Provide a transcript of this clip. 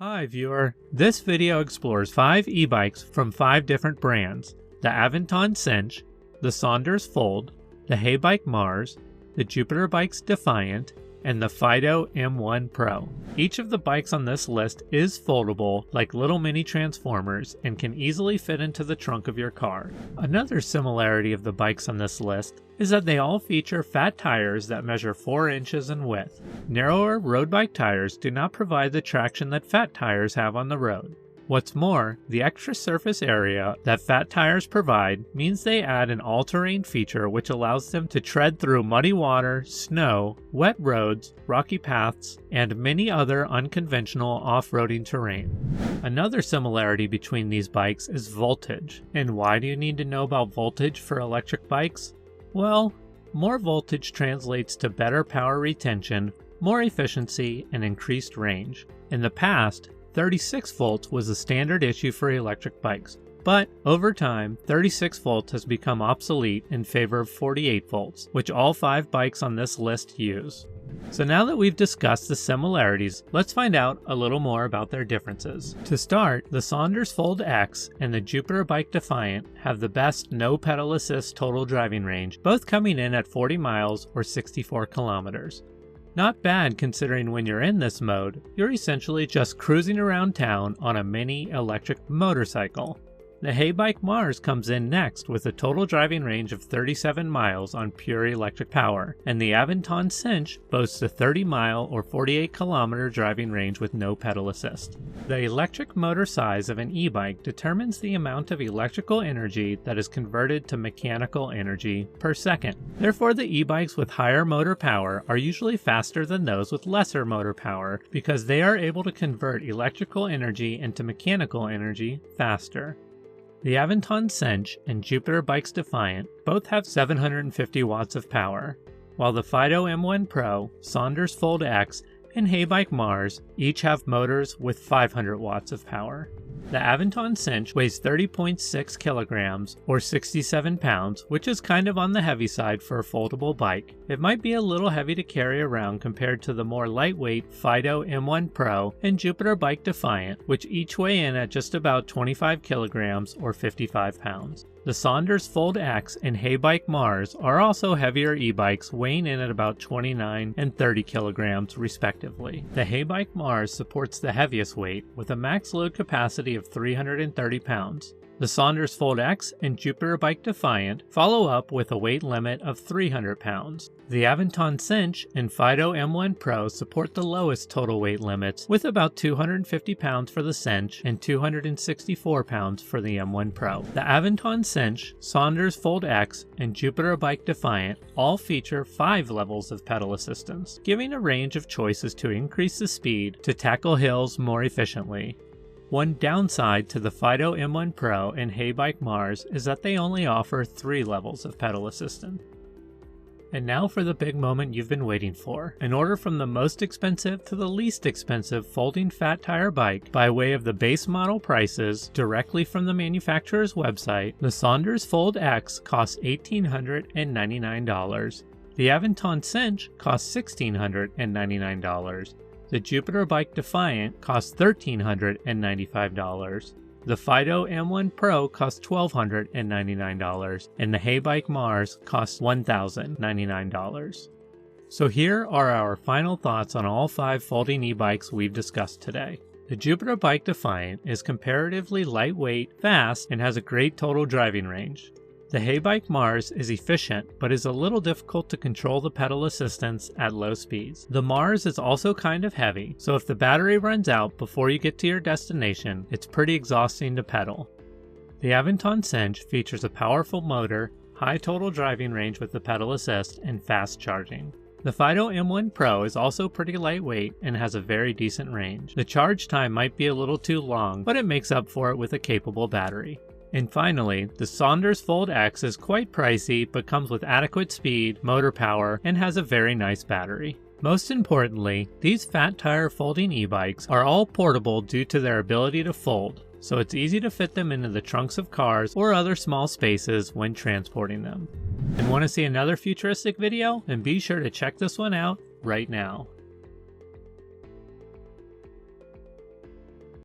Hi viewer, this video explores 5 e-bikes from 5 different brands: the Aventon Sinch, the Sondors Fold, the Heybike Mars, the Jupiter Bike Defiant, and the Fiido M1 Pro. Each of the bikes on this list is foldable like little mini transformers and can easily fit into the trunk of your car. Another similarity of the bikes on this list is that they all feature fat tires that measure 4 inches in width. Narrower road bike tires do not provide the traction that fat tires have on the road. What's more, the extra surface area that fat tires provide means they add an all-terrain feature which allows them to tread through muddy water, snow, wet roads, rocky paths, and many other unconventional off-roading terrain. Another similarity between these bikes is voltage. And why do you need to know about voltage for electric bikes? Well, more voltage translates to better power retention, more efficiency, and increased range. In the past, 36 volts was a standard issue for electric bikes, but over time, 36 volts has become obsolete in favor of 48 volts, which all 5 bikes on this list use. So now that we've discussed the similarities, let's find out a little more about their differences. To start, the Sondors Fold X and the Jupiter Bike Defiant have the best no pedal assist total driving range, both coming in at 40 miles or 64 kilometers. Not bad considering when you're in this mode, you're essentially just cruising around town on a mini electric motorcycle. The Heybike Mars comes in next with a total driving range of 37 miles on pure electric power, and the Aventon Sinch boasts a 30-mile or 48-kilometer driving range with no pedal assist. The electric motor size of an e-bike determines the amount of electrical energy that is converted to mechanical energy per second. Therefore, the e-bikes with higher motor power are usually faster than those with lesser motor power because they are able to convert electrical energy into mechanical energy faster. The Aventon Sinch and Jupiter Bike Defiant both have 750 watts of power, while the Fiido M1 Pro, Sondors Fold X, and Heybike Mars each have motors with 500 watts of power. The Aventon Sinch weighs 30.6 kilograms or 67 pounds, which is kind of on the heavy side for a foldable bike. It might be a little heavy to carry around compared to the more lightweight Fiido M1 Pro and Jupiter Bike Defiant, which each weigh in at just about 25 kilograms or 55 pounds. The Sondors Fold X and Heybike Mars are also heavier e-bikes weighing in at about 29 and 30 kilograms respectively. The Heybike Mars supports the heaviest weight with a max load capacity of 330 pounds. The Sondors Fold X and Jupiter Bike Defiant follow up with a weight limit of 300 pounds. The Aventon Sinch and Fiido M1 Pro support the lowest total weight limits with about 250 pounds for the Sinch and 264 pounds for the M1 Pro. The Aventon Sinch, Sondors Fold X, and Jupiter Bike Defiant all feature 5 levels of pedal assistance, giving a range of choices to increase the speed to tackle hills more efficiently. One downside to the Fiido M1 Pro and Heybike Mars is that they only offer 3 levels of pedal assistance. And now for the big moment you've been waiting for. An order from the most expensive to the least expensive folding fat tire bike by way of the base model prices directly from the manufacturer's website. The Sondors Fold X costs $1,899. The Aventon Sinch costs $1,699. The Jupiter Bike Defiant costs $1,395. The Fiido M1 Pro costs $1,299, and the Heybike Mars costs $1,099. So here are our final thoughts on all 5 folding e-bikes we've discussed today. The Jupiter Bike Defiant is comparatively lightweight, fast, and has a great total driving range. The Heybike Mars is efficient, but is a little difficult to control the pedal assistance at low speeds. The Mars is also kind of heavy, so if the battery runs out before you get to your destination, it's pretty exhausting to pedal. The Aventon Sinch features a powerful motor, high total driving range with the pedal assist, and fast charging. The Fiido M1 Pro is also pretty lightweight and has a very decent range. The charge time might be a little too long, but it makes up for it with a capable battery. And finally, the Sondors Fold X is quite pricey but comes with adequate speed, motor power, and has a very nice battery. Most importantly, these fat tire folding e-bikes are all portable due to their ability to fold, so it's easy to fit them into the trunks of cars or other small spaces when transporting them. And want to see another futuristic video? Then be sure to check this one out right now.